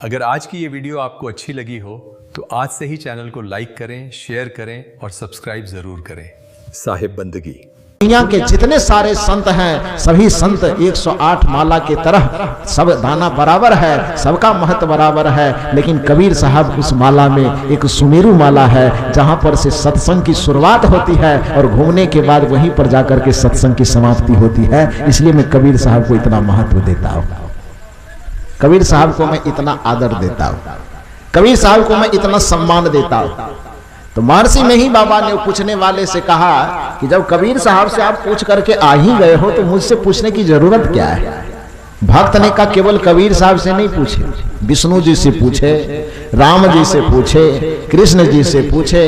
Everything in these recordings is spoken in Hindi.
अगर आज की ये वीडियो आपको अच्छी लगी हो तो आज से ही चैनल को लाइक करें, शेयर करें और सब्सक्राइब जरूर करें। साहिब बंदगी। दुनिया के जितने सारे संत हैं सभी संत 108 माला के तरह सब दाना बराबर है, सबका महत्व बराबर है, लेकिन कबीर साहब उस माला में एक सुमेरु माला है जहां पर से सत्संग की शुरुआत होती है और घूमने के बाद वहीं पर जाकर के सत्संग की समाप्ति होती है। इसलिए मैं कबीर साहब को इतना महत्व देता हूँ, कबीर साहब को मैं इतना आदर देता हूँ, कबीर साहब को मैं इतना सम्मान देता हूँ। तो महर्षि में ही बाबा ने पूछने वाले से कहा कि जब कबीर साहब से आप पूछ करके आ ही गए हो तो मुझसे पूछने की जरूरत क्या है। भक्त ने कहा केवल कबीर साहब से नहीं पूछे, विष्णु जी से पूछे, राम जी से पूछे, कृष्ण जी से पूछे,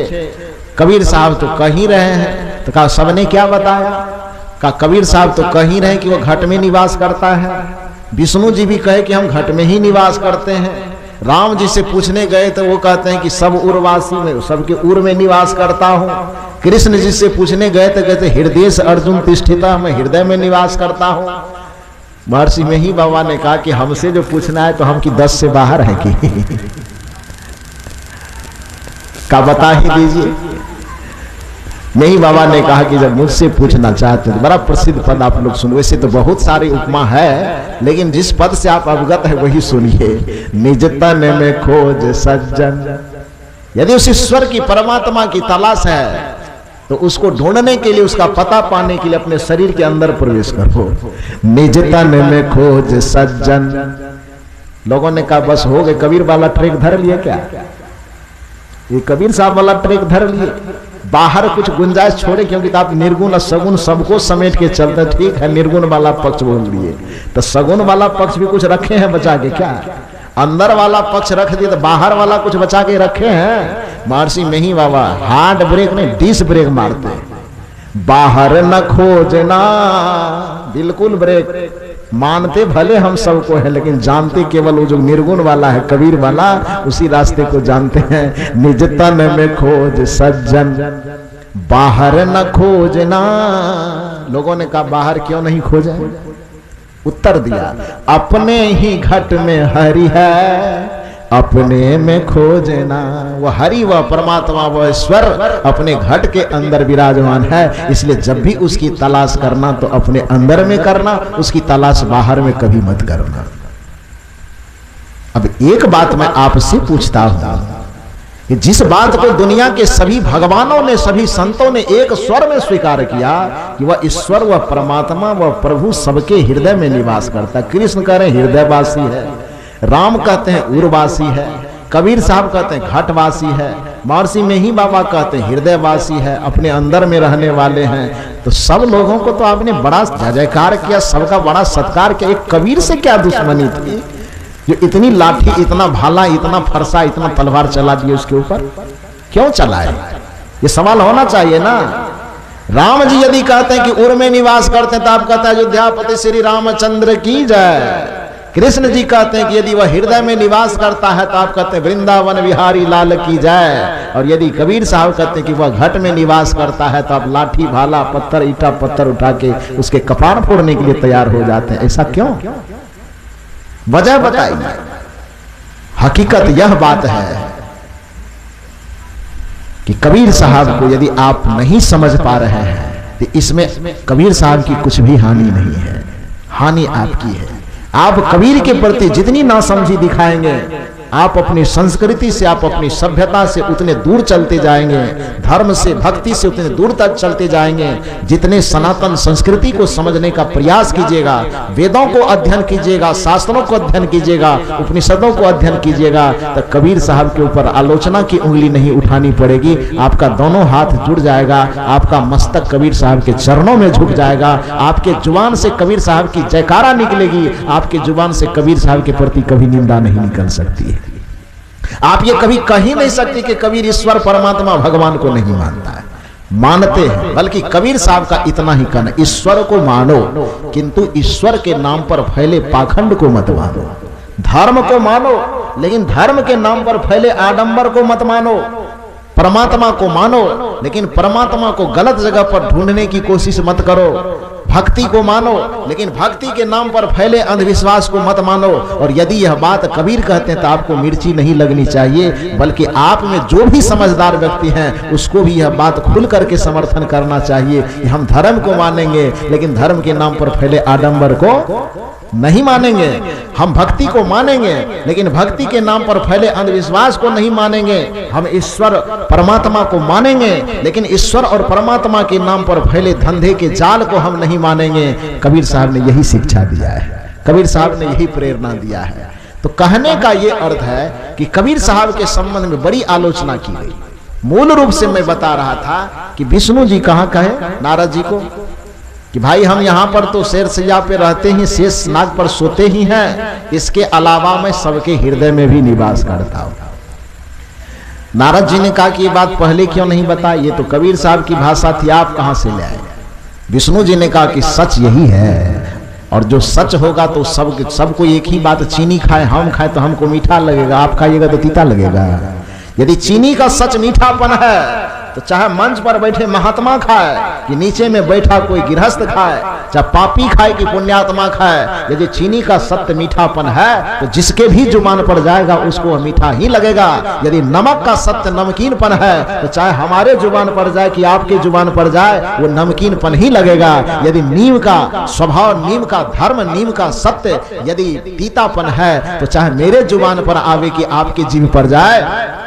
कबीर साहब तो कह ही रहे हैं। तो कहा सबने क्या बताया? कहा कबीर साहब तो कह ही रहे कि वो घट में निवास करता है। विष्णु जी भी कहे कि हम घट में ही निवास करते हैं। राम जी से पूछने गए तो वो कहते हैं कि सब उर्वासी में, सबके उर में निवास करता हूँ। कृष्ण जी से पूछने गए तो कहते हृदय से अर्जुन तिष्ठिता, मैं हृदय में निवास करता हूँ। महर्षि में ही बाबा ने कहा कि हमसे जो पूछना है तो हम की 10 से बाहर है कि का बता ही दीजिए। नहीं, बाबा ने कहा कि जब मुझसे पूछना चाहते हैं, बड़ा प्रसिद्ध पद आप लोग सुनो। वैसे तो बहुत सारी उपमा है लेकिन जिस पद से आप अवगत है वही सुनिए। निज तन में खोज सज्जन, यदि उस ईश्वर की परमात्मा की तलाश है तो उसको ढूंढने के लिए, उसका पता पाने के लिए अपने शरीर के अंदर प्रवेश करो। निज तन में खोज सज्जन। लोगों ने कहा बस हो गए, कबीर वाला ट्रैक धर लिए क्या? ये कबीर साहब वाला ट्रैक धर लिए, बाहर कुछ गुंजाइश छोड़े, क्योंकि तो आप निर्गुण और सगुण सबको समेट के चलते। ठीक है, निर्गुण वाला पक्ष बोल दिए तो सगुण वाला पक्ष भी कुछ रखे हैं बचा के क्या? अंदर वाला पक्ष रख दिए तो बाहर वाला कुछ बचा के रखे हैं। महर्षि में ही बाबा हार्ड ब्रेक नहीं डिस ब्रेक मारते हैं। बाहर न खोजना, बिल्कुल ब्रेक मानते भले हम सबको है लेकिन जानते केवल वो जो निर्गुण वाला है, कबीर वाला, उसी रास्ते को जानते हैं। निज तन में खोज सज्जन, बाहर न खोजना। लोगों ने कहा बाहर क्यों नहीं खोजा? उत्तर दिया अपने ही घट में हरि है, अपने में खोजना। वह हरि, वह परमात्मा, वह ईश्वर अपने घट के अंदर विराजमान है। इसलिए जब भी उसकी तलाश करना तो अपने अंदर में करना, उसकी तलाश बाहर में कभी मत करना। अब एक बात मैं आपसे पूछता हूं कि जिस बात को दुनिया के सभी भगवानों ने, सभी संतों ने एक स्वर में स्वीकार किया कि वह ईश्वर, वह परमात्मा, वह प्रभु सबके हृदय में निवास करता है। कृष्ण कह रहे हृदयवासी है, राम कहते हैं उर्वासी है, कबीर साहब कहते हैं घटवासी है, महर्षि में ही बाबा कहते हैं हृदयवासी है, अपने अंदर में रहने वाले हैं। तो सब लोगों को तो आपने बड़ा जयकार किया, सबका बड़ा सत्कार किया। एक कबीर से क्या दुश्मनी थी जो इतनी लाठी, इतना भाला, इतना फरसा, इतना तलवार चला दिए उसके ऊपर? क्यों चलाए? ये सवाल होना चाहिए ना। राम जी यदि कहते हैं कि उर में निवास करते हैं तो आप कहते हैं अयोध्यापति श्री रामचंद्र की जय। कृष्ण जी कहते हैं कि यदि वह हृदय में निवास करता है तो आप कहते हैं वृंदावन विहारी लाल की जय। और यदि कबीर साहब कहते हैं कि वह घट में निवास करता है तो आप लाठी, भाला, पत्थर, ईटा पत्थर उठा के उसके कपार फोड़ने के लिए तैयार हो जाते हैं। ऐसा क्यों? वजह बताइए। हकीकत यह बात है कि कबीर साहब को यदि आप नहीं समझ पा रहे हैं तो इसमें कबीर साहब की कुछ भी हानि नहीं है, हानि आपकी है। आप कबीर के प्रति जितनी नासमझी दिखाएंगे, आप अपनी संस्कृति से, आप अपनी सभ्यता से उतने दूर चलते जाएंगे, धर्म से, भक्ति से उतने दूर तक चलते जाएंगे। जितने सनातन संस्कृति को समझने का प्रयास कीजिएगा, वेदों को अध्ययन कीजिएगा, शास्त्रों को अध्ययन कीजिएगा, उपनिषदों को अध्ययन कीजिएगा, तो कबीर साहब के ऊपर आलोचना की उंगली नहीं उठानी पड़ेगी। आपका दोनों हाथ जुड़ जाएगा, आपका मस्तक कबीर साहब के चरणों में झुक जाएगा, आपके जुबान से कबीर साहब की जयकारा निकलेगी, आपके जुबान से कबीर साहब के प्रति कभी निंदा नहीं निकल सकती है। आप ये कभी कह ही नहीं सकते कि कबीर ईश्वर, परमात्मा, भगवान को नहीं मानता है। मानते हैं, बल्कि कबीर साहब का इतना ही कहना, ईश्वर को मानो किंतु ईश्वर के नाम पर फैले पाखंड को मत मानो। धर्म को मानो लेकिन धर्म के नाम पर फैले आडंबर को मत मानो। परमात्मा को मानो लेकिन परमात्मा को गलत जगह पर ढूंढने की कोशिश मत करो। भक्ति को मानो, लेकिन भक्ति के नाम पर फैले अंधविश्वास को मत मानो। और यदि यह बात कबीर कहते हैं तो आपको मिर्ची नहीं लगनी चाहिए, बल्कि आप में जो भी समझदार व्यक्ति हैं उसको भी यह बात खुल करके समर्थन करना चाहिए कि हम धर्म को मानेंगे, लेकिन धर्म के नाम पर फैले आडंबर को नहीं मानेंगे। हम भक्ति को मानेंगे, लेकिन भक्ति के नाम पर फैले अंधविश्वास को नहीं मानेंगे। हम ईश्वर परमात्मा को मानेंगे, लेकिन ईश्वर और परमात्मा के नाम पर फैले धंधे के जाल को हम नहीं मानेंगे। कबीर साहब ने यही शिक्षा दिया है, कबीर साहब ने यही प्रेरणा दिया है। तो कहने का ये अर्थ है कि कबीर साहब के संबंध में बड़ी आलोचना की गई। मूल रूप से मैं बता रहा था कि विष्णु जी कहाँ कहे नारद जी को कि भाई हम यहाँ पर तो शेर सैया पे रहते ही, शेष नाग पर सोते ही हैं, इसके अलावा मैं सबके हृदय में भी निवास करता हूँ। नारद जी ने कहा कि ये बात पहले क्यों नहीं बताई, ये तो कबीर साहब की भाषा थी, आप कहाँ से ले आए। विष्णु जी ने कहा कि सच यही है, और जो सच होगा तो सबको एक ही बात, चीनी खाए हम खाए तो हमको मीठा लगेगा, आप खाइएगा तो तीता लगेगा। यदि चीनी का सच मीठापन है तो चाहे मंच पर बैठे महात्मा खाए कि नीचे में बैठा कोई गृहस्थ खाए, चाहे पापी खाए कि पुण्यात्मा खाए, यदि चीनी का सत्य मीठापन है तो जिसके भी जुबान पर जाएगा उसको मीठा ही लगेगा। यदि नमक का सत्य नमकीनपन है तो चाहे हमारे जुबान पर जाए कि आपके जुबान पर जाए वो नमकीनपन ही लगेगा। यदि नीम का स्वभाव, नीम का धर्म, नीम का सत्य यदि तीतापन है तो चाहे मेरे जुबान पर आवे कि आपके जीभ पर जाए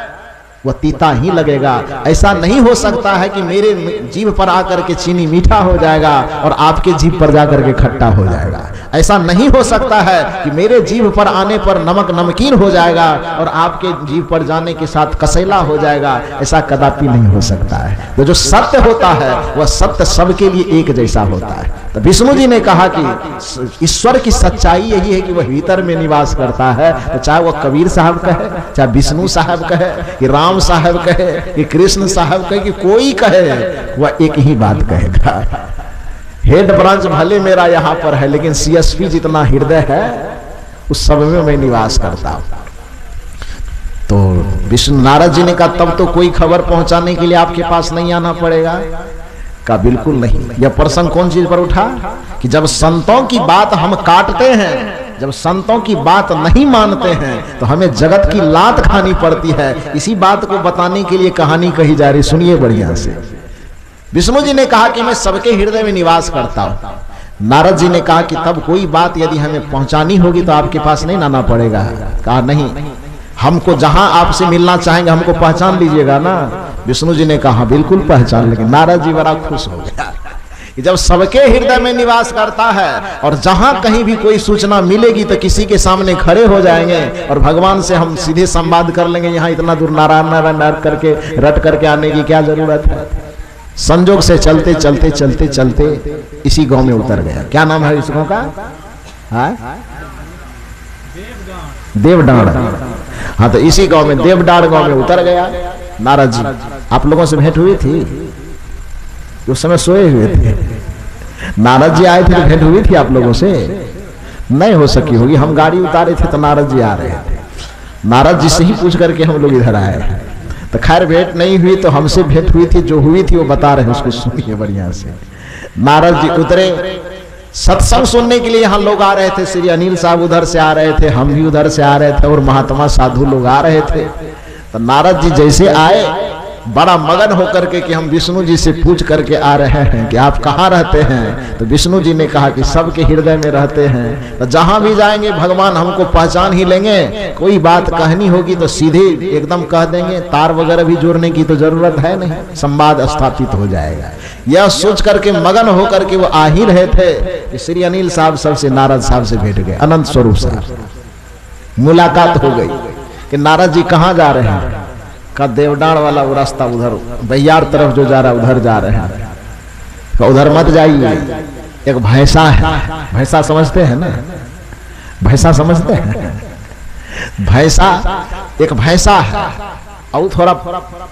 वह तीता ही लगेगा। ऐसा नहीं हो सकता है कि मेरे जीभ पर आकर के चीनी मीठा हो जाएगा और आपके जीभ पर जाकर के खट्टा हो जाएगा। ऐसा नहीं हो सकता है कि मेरे जीभ पर आने पर नमक नमकीन हो जाएगा और आपके जीभ पर जाने के साथ कसैला हो जाएगा। ऐसा कदापि नहीं हो सकता है। तो जो सत्य होता है वह सत्य सबके लिए एक जैसा होता है। तो विष्णु जी ने कहा कि ईश्वर की सच्चाई यही है कि वह भीतर में निवास करता है। तो चाहे वह कबीर साहब कहे, चाहे विष्णु साहब कहे, कि राम साहब कहे, कि कृष्ण साहब कहे, कि कोई कहे, वह एक ही बात कहेगा। हेड ब्रांच भले मेरा यहाँ पर है, लेकिन सीएसपी जितना हृदय है उस सब में मैं निवास करता हूं। तो विष्णु नारद जी ने कहा तब तो कोई खबर पहुंचाने के लिए आपके पास नहीं आना पड़ेगा। का बिल्कुल नहीं। यह प्रसंग कौन चीज पर उठा कि जब संतों की बात हम काटते हैं, जब संतों की बात नहीं मानते हैं तो हमें जगत की लात खानी पड़ती है। इसी बात को बताने के लिए कहानी कही जा रही, सुनिए बढ़िया से। विष्णु जी ने कहा कि मैं सबके हृदय में निवास करता हूं। नारद जी ने कहा कि तब कोई बात यदि हमें पहुंचानी होगी तो आपके पास नहीं आना पड़ेगा। कहा नहीं, हमको जहां आपसे मिलना चाहेंगे हमको पहचान लीजिएगा ना। विष्णु जी ने कहा बिल्कुल पहचान लेंगे। नारद जी बड़ा खुश हो गया कि जब सबके हृदय में निवास करता है और जहां कहीं भी कोई सूचना मिलेगी तो किसी के सामने खड़े हो जाएंगे और भगवान से हम सीधे संवाद कर लेंगे। यहाँ इतना दूर नारायण नारायण रट करके आने की क्या जरूरत है। संजोग से चलते चलते चलते चलते इसी गांव में उतर गया। क्या नाम है इस गांव का? देवडाड़। हाँ, तो इसी गांव में देवडाड़ गांव में उतर गया नारद जी। आप लोगों से भेंट हुई थी? उस समय सोए हुए थे। नारद जी आए थे तो भेंट हुई थी आप लोगों से? नहीं हो सकी होगी। हम गाड़ी उतारे थे तो नारद जी आ रहे थे। नारद जी से ही पूछ करके हम लोग इधर आए। तो खैर भेंट नहीं हुई तो हमसे भेंट हुई थी। जो हुई थी वो बता रहे हैं, उसको सुनिए बढ़िया से। नारद जी उतरे, सत्संग सुनने के लिए यहाँ लोग आ रहे थे। श्री अनिल साहब उधर से आ रहे थे, हम भी उधर से आ रहे थे और महात्मा साधु लोग आ रहे थे। तो नारद जी जैसे आए बड़ा मगन होकर के कि हम विष्णु जी से पूछ करके आ रहे हैं कि आप कहाँ रहते हैं। तो विष्णु जी ने कहा कि सबके हृदय में रहते हैं। तो जहां भी जाएंगे भगवान हमको पहचान ही लेंगे। कोई बात कहनी होगी तो सीधे एकदम कह देंगे, तार वगैरह भी जोड़ने की तो जरूरत है नहीं, संवाद स्थापित हो जाएगा। यह सोच करके मगन होकर के वो आ ही रहे थे कि श्री अनिल साहब सबसे नारद साहब से भेंट गए। अनंत स्वरूप साहब मुलाकात हो गई कि नारद जी कहाँ जा रहे हैं। का देवडाड़ वाला वो रास्ता उधर बैयार तरफ जो जा रहा है उधर जा रहे हैं। का उधर मत जाइए, एक भैंसा है। भैंसा समझते हैं ना? भैंसा समझते हैं? भैंसा, एक भैंसा है और थोड़ा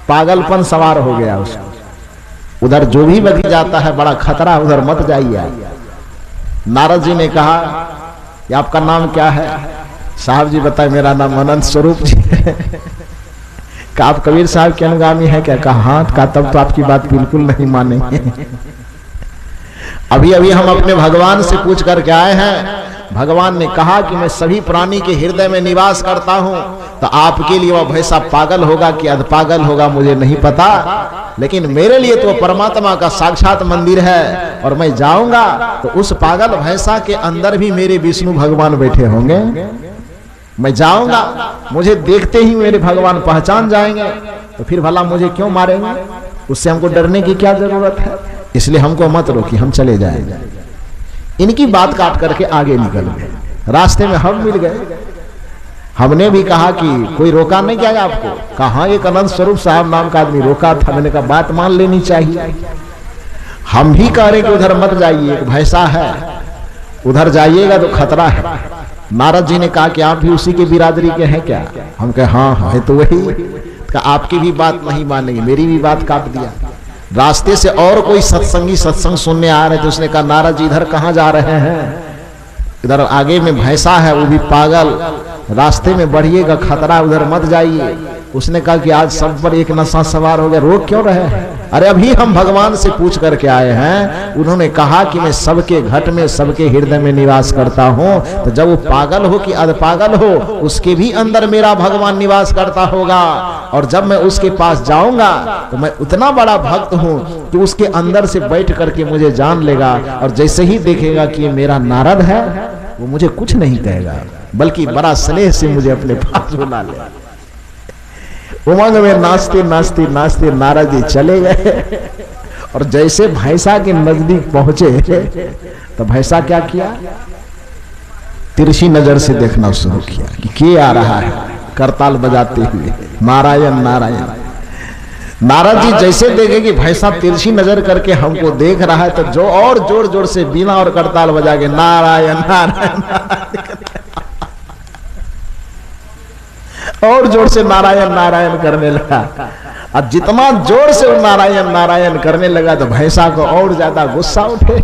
पागलपन सवार हो गया उसको। उधर जो भी व्यक्ति जाता है बड़ा खतरा, उधर मत जाइए। नारद जी ने कहा कि आपका नाम क्या है? साहब जी बताए मेरा नाम अनंत स्वरूप जी है। का आप कबीर साहब के अनुगामी है क्या? कहा हाँ। का तब तो आपकी बात बिल्कुल नहीं मानेंगे। अभी अभी हम अपने भगवान से पूछ करके आए हैं, भगवान ने कहा कि मैं सभी प्राणी के हृदय में निवास करता हूं। तो आपके लिए वह भैंसा पागल होगा कि अधपागल होगा मुझे नहीं पता, लेकिन मेरे लिए तो परमात्मा का साक्षात मंदिर है, और मैं जाऊंगा तो उस पागल भैंसा के अंदर भी मेरे विष्णु भगवान बैठे होंगे। मैं जाऊंगा, मुझे देखते ही मेरे भगवान पहचान जाएंगे, तो फिर भला मुझे क्यों मारेंगे? उससे हमको डरने की क्या जरूरत है? इसलिए हमको मत रोकी, हम चले जाएंगे। इनकी बात काट करके आगे निकल गए। रास्ते में हम मिल गए। हमने भी कहा कि कोई रोका नहीं क्या आपको? कहा एक अनंत स्वरूप साहब नाम का आदमी रोका था। मैंने कहा बात मान लेनी चाहिए। हम भी कह रहे कि उधर मत जाइए, एक भैंसा है, उधर जाइएगा तो खतरा है। नारद जी ने कहा कि आप भी उसी के बिरादरी के हैं क्या? हम कहे हाँ है तो वही। आपकी भी बात नहीं मानेंगे, मेरी भी बात काट दिया। रास्ते से और कोई सत्संगी सत्संग सुनने आ रहे थे। उसने कहा नारद जी इधर कहाँ जा रहे हैं? इधर आगे में भैंसा है, वो भी पागल, रास्ते में बढ़िएगा, खतरा, उधर मत जाइए। उसने कहा कि आज सब पर एक नशा सवार हो गया, रोक क्यों रहे हैं? अरे अभी हम भगवान से पूछ करके आए हैं। उन्होंने कहा कि मैं सबके घट में, सबके हृदय में निवास करता हूं। तो जब वो पागल हो कि अधपागल हो, उसके भी अंदर मेरा भगवान निवास करता होगा। और जब मैं उसके पास जाऊंगा तो मैं उतना बड़ा भक्त हूं कि उसके अंदर से बैठ करके मुझे जान लेगा। और जैसे ही देखेगा कि ये मेरा नारद है, वो मुझे कुछ नहीं कहेगा, बल्कि बड़ा स्नेह से मुझे अपने पास बुला ले। उमंग में नाचते नाचते नाचते नारद जी चले गए। और जैसे भैंसा के नजदीक पहुंचे तो भैंसा क्या किया? तिरछी नजर से देखना शुरू किया कि के आ रहा है, करताल बजाते हुए नारायण नारायण। नारद जी जैसे देखे कि भैंसा तिरछी नजर करके हमको देख रहा है, तो जो और जोर जोर से बीना और करताल बजा के नारायण नारायण और जोर से नारायण नारायण करने लगा। अब जितना जोर से वो नारायण नारायण करने लगा तो भैंसा को और ज्यादा गुस्सा उठे।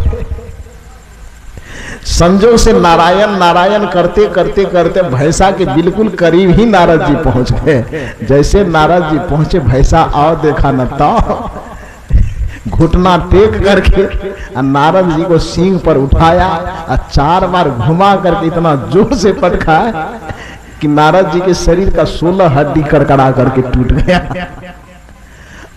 संजोग से नारायण नारायण करते करते करते भैंसा के बिल्कुल करीब ही नारद जी पहुंच गए। जैसे नारद जी पहुंचे, भैंसा आओ देखा न तो घुटना टेक करके नारद जी को सींग पर उठाया और 4 बार घुमा करके इतना जोर से पटका कि नारद जी के शरीर का 16 हड्डी कड़कड़ा करके टूट गया।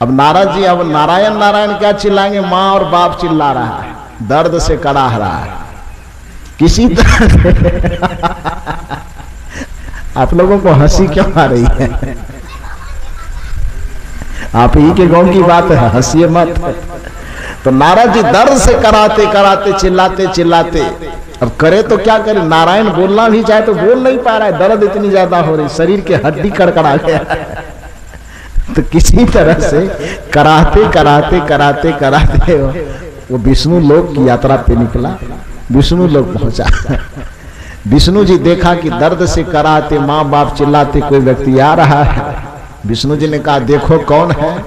अब नारद जी अब नारायण नारायण क्या चिल्लाएंगे? माँ और बाप चिल्ला रहा है, दर्द से कड़ाह रहा है किसी तरह। आप लोगों को हंसी क्यों आ रही है? आप ही के गांव की बात है, हंसिए मत। तो नारद जी दर्द से कराते कराते चिल्लाते चिल्लाते, अब करे तो क्या करे? नारायण बोलना भी चाहे तो बोल नहीं पा रहा है, दर्द इतनी ज्यादा हो रही, शरीर के हड्डी कड़कड़ा गया। तो किसी तरह से कराते कराते कराते कराते वो विष्णु लोक की यात्रा पे निकला, विष्णु लोक पहुंचा। विष्णु जी देखा कि दर्द से कराते माँ बाप चिल्लाते कोई व्यक्ति आ रहा है। विष्णु जी ने कहा देखो कौन है?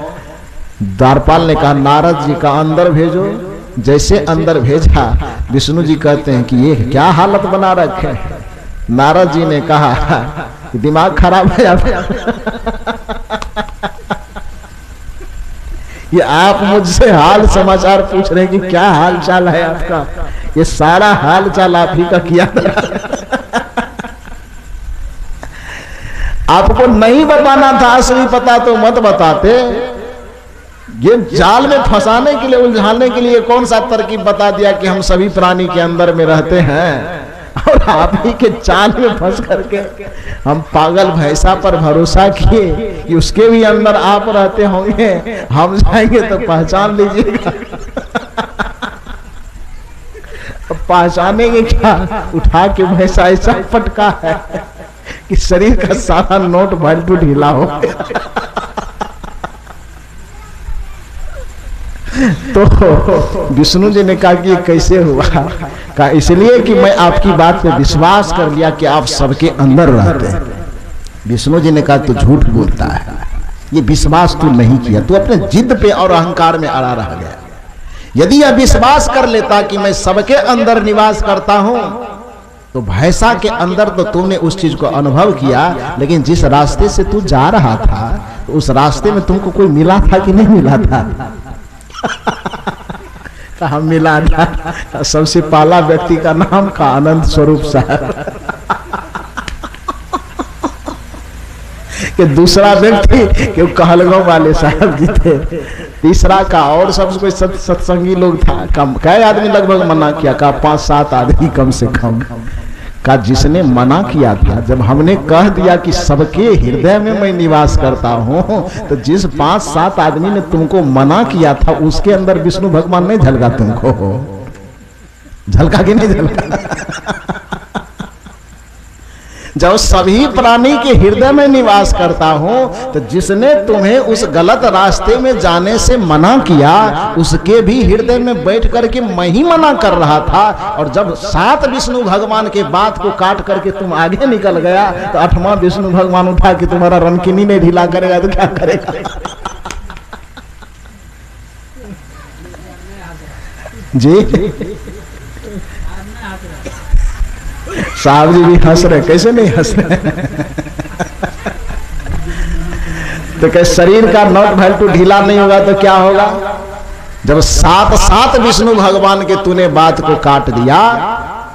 द्वारपाल ने कहा नारद जी का अंदर भेजो। जैसे अंदर भेजा, विष्णु जी कहते हैं कि ये क्या हालत बना रखे। नारद जी ने कहा कि दिमाग खराब है आपका। ये आप मुझसे हाल समाचार पूछ रहे हैं कि क्या हाल चाल है आपका? ये सारा हाल चाल आप ही का किया। आपको नहीं बताना था, असली पता तो मत बताते। ये जाल में फंसाने के लिए, उलझाने के लिए कौन सा तरकीब बता दिया कि हम सभी प्राणी के अंदर में रहते हैं, और आप ही के जाल में फंस करके हम पागल भैंसा पर भरोसा किए कि उसके भी अंदर आप रहते होंगे, हम जाएंगे तो पहचान लीजिएगा। पहचानेंगे क्या? उठा के भैंसा ऐसा पटका है कि शरीर का सारा नोट भलटू ढीला हो गया। तो विष्णु जी ने कहा कि ये कैसे हुआ? कहा इसलिए कि मैं आपकी बात पे विश्वास कर लिया कि आप सबके अंदर रहते हैं। विष्णु जी ने कहा तू झूठ बोलता है, ये विश्वास तू नहीं किया, तू अपने जिद पे और अहंकार में अड़ा रह गया। यदि यह विश्वास कर लेता कि मैं सबके अंदर निवास करता हूं, तो भैंसा के अंदर तो तुमने उस चीज को अनुभव किया, लेकिन जिस रास्ते से तू जा रहा था, तो उस रास्ते में तुमको कोई मिला था कि नहीं मिला था? कहा मिला दिया। सबसे पहला व्यक्ति का नाम का आनंद स्वरूप साहब कि दूसरा व्यक्ति कि कहलगांव वाले साहब जी थे, तीसरा का और सब कोई सत्संगी लोग था। कम कई आदमी लगभग मना किया, कहा 5-7 आदमी कम से कम। का जिसने मना किया था, जब हमने कह दिया कि सबके हृदय में मैं निवास करता हूं, तो जिस 5-7 आदमी ने तुमको मना किया था उसके अंदर विष्णु भगवान नहीं झलका तुमको? झलका कि नहीं झलका? जब सभी प्राणी के हृदय में निवास करता हूं, तो जिसने तुम्हें उस गलत रास्ते में जाने से मना किया उसके भी हृदय में बैठ करके मैं ही मना कर रहा था। और जब 7 विष्णु भगवान के बात को काट करके तुम आगे निकल गया, तो 8वां विष्णु भगवान उठा कि तुम्हारा रनकिनी नहीं ढीला करेगा तो क्या करेगा? जी साहब जी भी हंस रहे, कैसे नहीं हंस रहे? तो क्या शरीर का नट भैल्टू ढीला नहीं होगा तो क्या होगा? जब 7 विष्णु भगवान के तूने बात को काट दिया,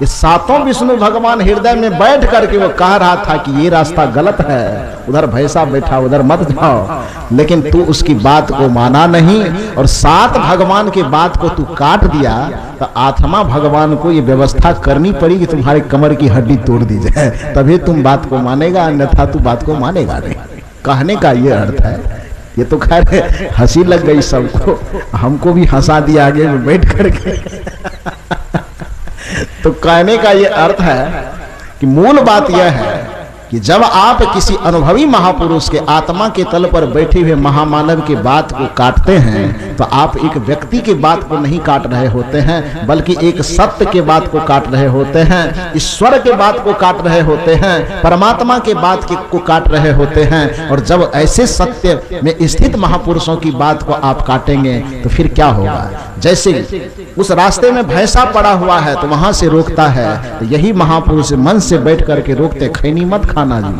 ये 7 विष्णु भगवान हृदय में बैठ करके वो कह रहा था कि ये रास्ता गलत है, उधर भैंसा बैठा, उधर मत जाओ, लेकिन तू उसकी बात को माना नहीं और 7 भगवान के बात को तू काट दिया। तो 8वां भगवान को ये व्यवस्था करनी पड़ी कि तुम्हारे कमर की हड्डी तोड़ दी जाए, तभी तुम बात को मानेगा, अन्यथा तू बात को मानेगा नहीं। कहने का ये अर्थ है। ये तो खैर हंसी लग गई सबको, हमको भी हंसा दिया आगे में बैठ करके। तो कहने का ये अर्थ है कि मूल बात यह है कि जब आप किसी अनुभवी महापुरुष के आत्मा के तल पर बैठे हुए महामानव की बात को काटते हैं, तो आप एक व्यक्ति की बात को नहीं काट रहे होते हैं, बल्कि एक सत्य के बात को काट रहे होते हैं, ईश्वर के बात को काट रहे होते हैं, परमात्मा के बात को काट रहे होते हैं। और जब ऐसे सत्य में स्थित महापुरुषों की बात को आप काटेंगे तो फिर क्या होगा? जैसे उस रास्ते में भैंसा पड़ा हुआ है तो वहां से रोकता है, तो यही महापुरुष मन से बैठ करके रोकते, खैनी मत खाना जी,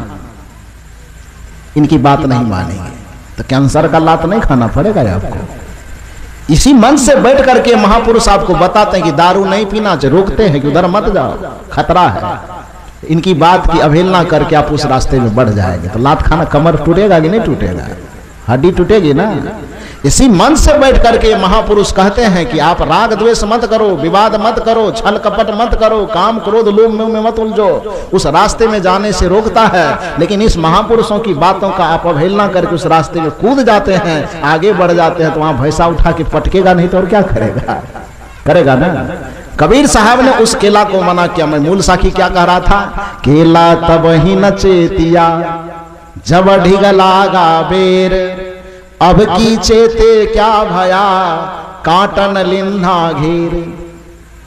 इनकी बात नहीं मानेंगे तो कैंसर का लात नहीं खाना पड़ेगा आपको। इसी मन से बैठ करके महापुरुष आपको बताते हैं कि दारू नहीं पीना चाहिए, रोकते हैं कि उधर मत जाओ, खतरा है। इनकी बात की अवहेलना करके आप उस रास्ते में बढ़ जाएंगे तो लात खाना, कमर टूटेगा कि नहीं टूटेगा? हड्डी टूटेगी ना। इसी मन से बैठ करके महापुरुष कहते हैं कि आप राग द्वेष मत करो, विवाद मत करो, छल कपट मत करो, काम क्रोध लोभ मोह में मत उलझो। उस रास्ते में जाने से रोकता है, लेकिन इस महापुरुषों की बातों का आप अवहेलना करके उस रास्ते में कूद जाते हैं, आगे बढ़ जाते हैं, तो वहां भैंसा उठा के पटकेगा नहीं तो और क्या करेगा? करेगा ना। कबीर साहब ने उस केला को मना किया। मैं मूल साखी क्या कह रहा था? केला तब ही नचेतिया जब ढिगलागा बेर, अब की चेते क्या भया काटन लिंधा घेर।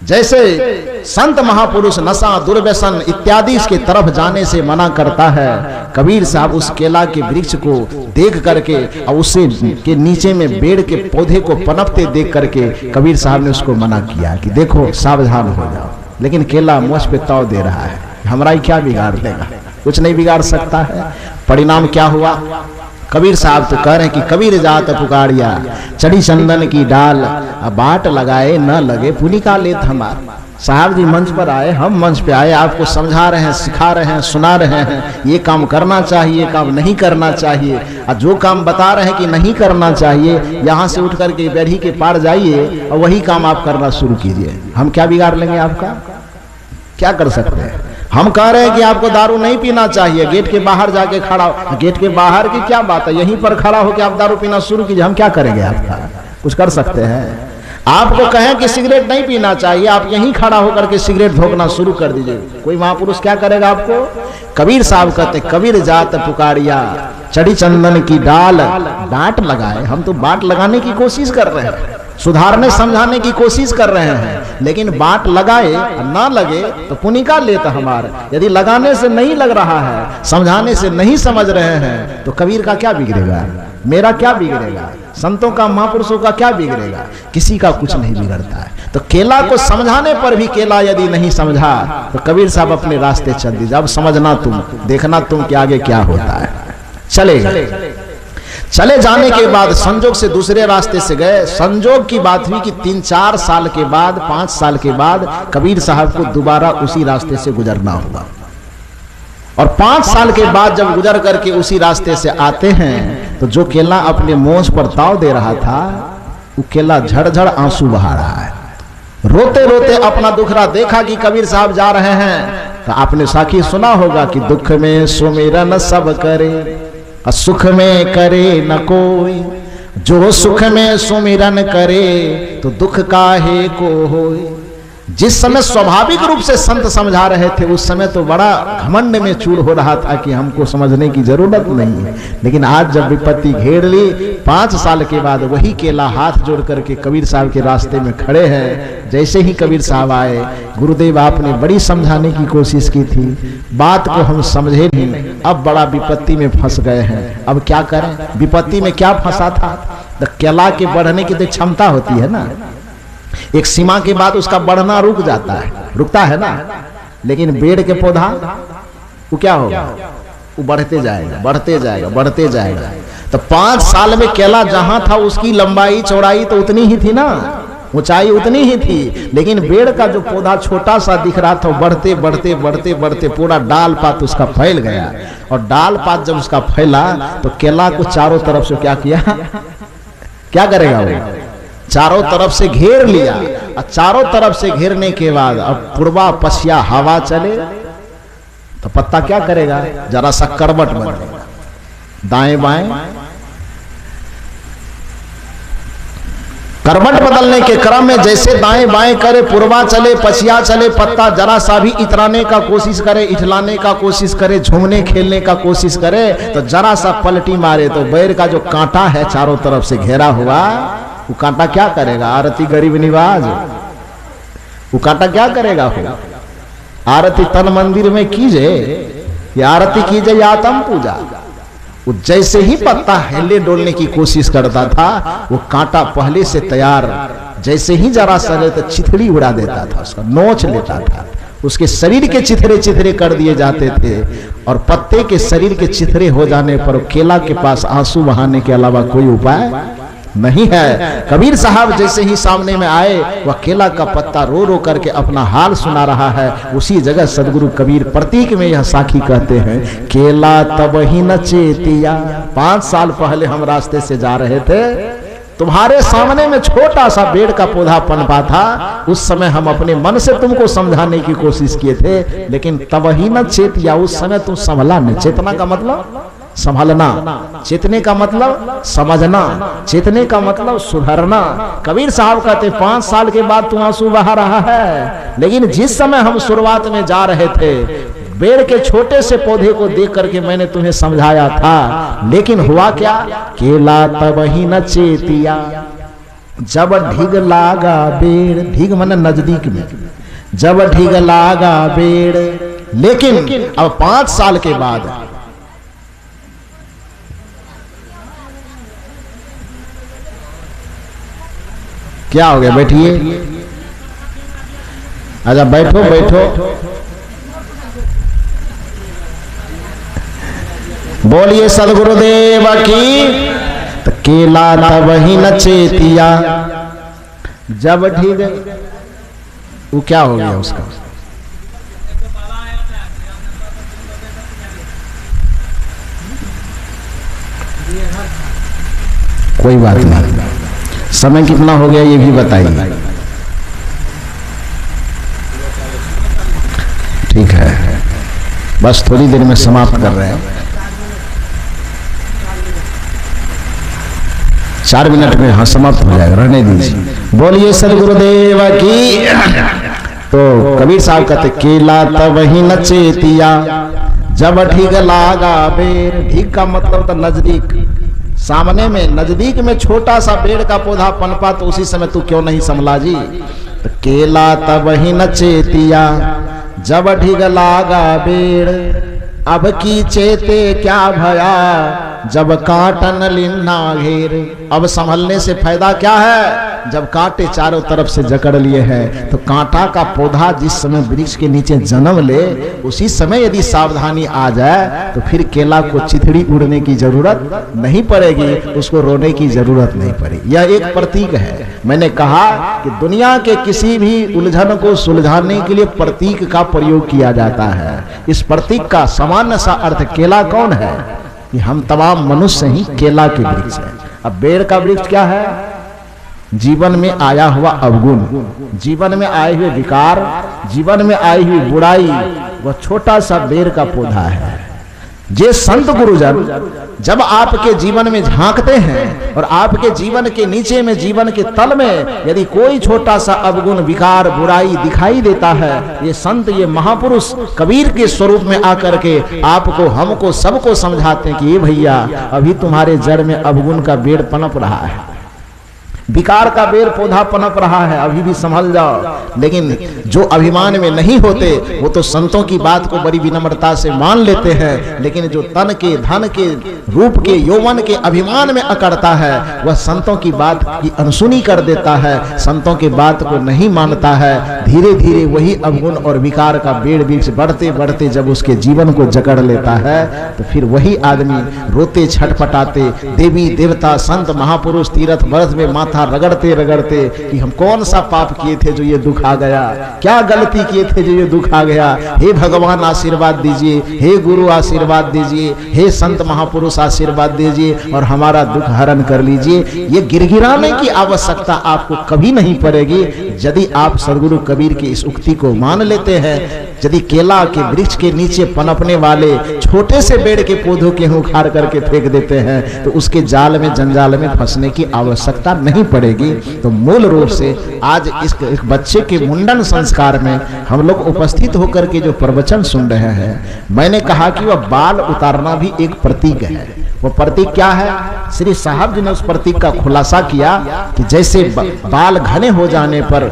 जैसे संत महापुरुष नशा दुर्व्यसन इत्यादि के तरफ जाने से मना करता है, कबीर साहब उस केला के वृक्ष को देख करके और उसे के नीचे में बेड़ के पौधे को पनपते देख करके कबीर साहब ने उसको मना किया कि देखो सावधान हो जाओ। लेकिन केला मुझ पे ताव दे रहा है, हमारा ही क्या बिगाड़ देगा? कुछ नहीं बिगाड़ सकता है। परिणाम क्या हुआ? कबीर साहब तो कह रहे हैं कि कबीर जात पुकारिया चढ़ी चंदन की डाल, बाट लगाए न लगे पुनिका लेत हमार। साहब जी मंच पर आए, हम मंच पे आए, आपको समझा रहे हैं, सिखा रहे हैं, सुना रहे हैं, ये काम करना चाहिए, ये काम नहीं करना चाहिए। और जो काम बता रहे हैं कि नहीं करना चाहिए, यहाँ से उठ करके बेड़ी के पार जाइए और वही काम आप करना शुरू कीजिए। हम क्या बिगाड़ लेंगे आपका? क्या कर सकते हैं? हम कह रहे हैं कि आपको दारू नहीं पीना चाहिए, गेट के बाहर जाके खड़ा हो। गेट के बाहर की क्या बात है? यहीं पर खड़ा होकर आप दारू पीना शुरू कीजिए। हम क्या करेंगे आपका? कुछ कर सकते हैं? आपको कहें कि सिगरेट नहीं पीना चाहिए, आप यहीं खड़ा होकर के सिगरेट भोंकना शुरू कर दीजिए, कोई महापुरुष क्या करेगा आपको? कबीर साहब कहते कबीर जात पुकारिया चढ़ी चंदन की डाल, डांट लगाए। हम तो बाट लगाने की कोशिश कर रहे हैं, सुधारने समझाने की कोशिश कर रहे हैं, लेकिन बाट लगाए ना लगे तो पुनिका लेता हमारे। यदि लगाने से नहीं लग रहा है, समझाने से नहीं समझ रहे हैं, तो कबीर का क्या बिगड़ेगा? मेरा क्या बिगड़ेगा? संतों का, महापुरुषों का क्या बिगड़ेगा? किसी का कुछ नहीं बिगड़ता है। तो केला को समझाने पर भी केला यदि नहीं समझा तो कबीर साहब अपने रास्ते चल दीजिए। अब समझना तुम, देखना तुम कि आगे क्या होता है। चलेगा। चले जाने के बाद संजोग से दूसरे रास्ते से गए। संजोग की बात हुई कि 3-4 साल के बाद, 5 साल के बाद कबीर साहब को दोबारा उसी रास्ते से गुजरना हुआ। और 5 साल के बाद जब गुजर करके उसी रास्ते से आते हैं तो जो केला अपने मोछ पर ताव दे रहा था, वो केला झड़झड़ आंसू बहा रहा है। रोते रोते अपना दुखड़ा देखा कि कबीर साहब जा रहे हैं। तो आपने साखी सुना होगा कि दुख में सुमिरन सब करे, सुख में करे न कोई, जो सुख में सुमिरन करे तो दुख काहे को होए। जिस समय स्वाभाविक रूप से संत समझा रहे थे, उस समय तो बड़ा घमंड में चूर हो रहा था कि हमको समझने की जरूरत नहीं है। लेकिन आज जब विपत्ति घेर ली, 5 साल के बाद वही केला हाथ जोड़ करके कबीर साहब के रास्ते में खड़े हैं। जैसे ही कबीर साहब आए, गुरुदेव आपने बड़ी समझाने की कोशिश की थी, बात को हम समझे नहीं, अब बड़ा विपत्ति में फंस गए हैं, अब क्या करें। विपत्ति में क्या फंसा था? तो केला के बढ़ने की तो क्षमता होती है ना, एक सीमा के बाद उसका बढ़ना रुक जाता है, रुकता है ना। लेकिन पेड़ के पौधा वो क्या होगा, वो बढ़ते जाएगा, बढ़ते जाएगा, बढ़ते जाएगा। तो 5 साल में केला जहां था उसकी लंबाई चौड़ाई तो उतनी ही थी ना, ऊंचाई उतनी ही थी। लेकिन पेड़ का जो पौधा छोटा सा दिख रहा था, बढ़ते बढ़ते बढ़ते बढ़ते पूरा डाल पात उसका फैल गया। और डाल पात जब उसका फैला तो केला को चारों तरफ से क्या किया, क्या करेगा वो, चारों तरफ से घेर लिया। और चारों तरफ से घेरने के बाद अब पूर्वा पश्चिया हवा चले तो पत्ता क्या करेगा, जरा सा करवट बनेगा, दाएं बाएं। करवट बदलने के क्रम में जैसे दाएं बाएं करे, पूर्वा चले पश्चिया चले, पत्ता जरा सा भी इतराने का कोशिश करे, इठलाने का कोशिश करे, झूमने खेलने का कोशिश करे, तो जरा सा पलटी मारे तो बैर का जो कांटा है चारों तरफ से घेरा हुआ, वो कांटा क्या करेगा, आरती गरीब निवाज, वो कांटा क्या करेगा, हो आरती तन मंदिर में कीजिए, या आरती कीजिए या आत्म पूजा। वो जैसे ही पत्ता हिले डोलने की कोशिश करता था, वो कांटा पहले से तैयार, जैसे ही जरा सा तो चिथड़ी उड़ा देता था, उसका नोच लेता था, उसके शरीर के चिथरे चिथरे कर दिए जाते थे। और पत्ते के शरीर के चिथरे हो जाने पर केला के पास आंसू बहाने के अलावा कोई उपाय नहीं है। कबीर साहब जैसे ही सामने में आए, वह केला का पत्ता रो रो करके अपना हाल सुना रहा है। उसी जगह सदगुरु कबीर प्रतीक में यह साखी कहते हैं, केला तब ही न चेतिया, 5 साल पहले हम रास्ते से जा रहे थे, तुम्हारे सामने में छोटा सा पेड़ का पौधा पनपा था। उस समय हम अपने मन से तुमको समझाने की कोशिश किए थे, लेकिन तब ही न चेतिया, उस समय तुम संभला नहीं। चेतना का मतलब संभालना, चेतने का मतलब समझना, चेतने का मतलब सुधरना। कबीर साहब कहते 5 साल के बाद तू आंसू बहा रहा है, लेकिन जिस समय हम शुरुआत में जा रहे थे, पेड़ के छोटे से पौधे को देख करके मैंने तुम्हें समझाया था, लेकिन हुआ क्या, केला तब ही न चेतिया, जब ढिग लागा बेड़, ढिग मन नजदीक में, जब ढिग लागा बेड़। लेकिन अब 5 साल के बाद क्या हो गया, बैठिए, आजा बैठो बैठो, बोलिए सदगुरुदेव की। तो केला तब ही न चेतिया, जब ठीक है, वो क्या हो गया उसका, कोई बात नहीं। समय कितना हो गया ये भी बताइए। ठीक है, बस थोड़ी देर में समाप्त कर रहे हैं, 4 मिनट में हाँ समाप्त हो जाएगा, रहने दीजिए। बोलिए सदगुरुदेव की। तो कबीर साहब कहते केला तब ही न चेतिया, जब ढीग लागा बेर। ढीग का मतलब तो नजदीक, सामने में नजदीक में छोटा सा पेड़ का पौधा पनपा, तो उसी समय तू क्यों नहीं संभला जी। तो केला तब ही न चेतिया, जब ढिग लागा बेड़, अब की चेते क्या भया, जब काटन लिन्ना घेर। अब संभलने से फायदा क्या है? जब कांटे चारों तरफ से जकड़ लिए हैं, तो कांटा का पौधा जिस समय वृक्ष के नीचे जन्म ले, उसी समय यदि सावधानी आ जाए तो फिर केला को चिथड़ी उड़ने की जरूरत नहीं पड़ेगी, उसको रोने की जरूरत नहीं पड़ेगी। यह एक प्रतीक है। मैंने कहा कि दुनिया के किसी भी उलझन को सुलझाने के लिए प्रतीक का प्रयोग किया जाता है। इस प्रतीक का सामान्य सा अर्थ केला कौन है? कि हम तमाम मनुष्य ही केला के वृक्ष हैं। अब बेर का वृक्ष क्या है? जीवन में आया हुआ अवगुण, जीवन में आए हुए विकार, जीवन में आई हुई बुराई, वह छोटा सा बेर का पौधा है। जे संत गुरुजन जब आपके जीवन में झांकते हैं और आपके जीवन के नीचे में, जीवन के तल में यदि कोई छोटा सा अवगुण, विकार, बुराई दिखाई देता है, ये संत, ये महापुरुष कबीर के स्वरूप में आकर के आपको, हमको, सबको समझाते हैं कि ये भैया अभी तुम्हारे जड़ में अवगुण का बेर पनप रहा है, विकार का बेर पौधा पनप रहा है, अभी भी संभल जाओ। लेकिन जो अभिमान में नहीं होते वो तो संतों की बात को बड़ी विनम्रता से मान लेते हैं, लेकिन जो तन के, धन के, रूप के, यौवन के अभिमान में अकड़ता है, वह संतों की बात की अनसुनी कर देता है, संतों की बात को नहीं मानता है। धीरे धीरे वही अवगुण और विकार का बेड़ वृक्ष बढ़ते बढ़ते जब उसके जीवन को जकड़ लेता है, तो फिर वही आदमी रोते छटपटाते, देवी देवता, संत, महापुरुष तीर्थ व्रत में माथा रगड़ते रगड़ते कि हम कौन सा पाप किए थे जो ये दुख आ गया, क्या गलती किए थे जो ये दुख आ गया, हे भगवान आशीर्वाद दीजिए, हे गुरु आशीर्वाद दीजिए, हे संत महापुरुष आशीर्वाद दीजिए और हमारा दुख हरण कर लीजिए। ये गिड़गिड़ाने की आवश्यकता आपको कभी नहीं पड़ेगी यदि आप सदगुरु कबीर की इस उक्ति को मान लेते हैं। यदि केला के वृक्ष के नीचे पनपने वाले छोटे से पेड़ के पौधों के उखाड़ करके फेंक देते हैं, तो उसके जाल में, जंजाल में फंसने की आवश्यकता नहीं पड़ेगी। तो मूल रूप से आज इस एक बच्चे के मुंडन संस्कार में हम लोग उपस्थित होकर के जो प्रवचन सुन रहे हैं, मैंने कहा कि वह बाल उतारना भी एक प्रतीक है। वो प्रतीक क्या है? श्री साहब जी ने उस प्रतीक का खुलासा किया कि जैसे बाल घने हो जाने पर,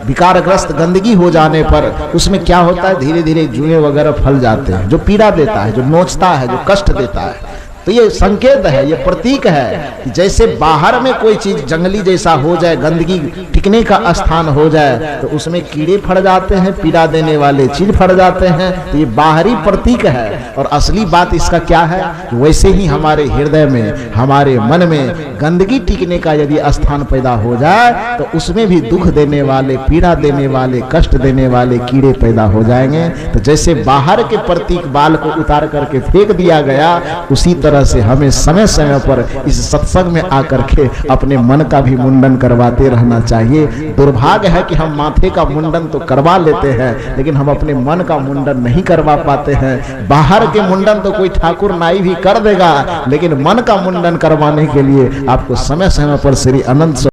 विकारग्रस्त गंदगी हो जाने पर, उसमें क्या होता है, धीरे धीरे जुएं वगैरह फल जाते हैं, जो पीड़ा देता है, जो नोचता है, जो कष्ट देता है। तो ये संकेत है, ये प्रतीक है कि जैसे बाहर में कोई चीज जंगली जैसा हो जाए, गंदगी टिकने का स्थान हो जाए, तो उसमें कीड़े फड़ जाते हैं, पीड़ा देने वाले चीज फड़ जाते हैं। तो ये बाहरी प्रतीक है और असली बात इसका क्या है? वैसे ही हमारे हृदय में, हमारे मन में गंदगी टिकने का यदि स्थान पैदा हो जाए, तो उसमें भी दुख देने वाले, पीड़ा देने वाले, कष्ट देने वाले कीड़े पैदा हो जाएंगे। तो जैसे बाहर के प्रतीक बाल को उतार करके फेंक दिया गया, उसी तरह से हमें समय समय पर इस सत्संग में आकर के अपने मन का भी मुंडन करवाते रहना चाहिए। दुर्भाग्य है कि हम माथे का मुंडन तो करवा लेते हैं, लेकिन हम अपने मन का मुंडन नहीं करवा पाते हैं। बाहर के मुंडन तो कोई ठाकुर नाई भी कर देगा, लेकिन मन का मुंडन करवाने के लिए आपको समय समय पर श्री अनंत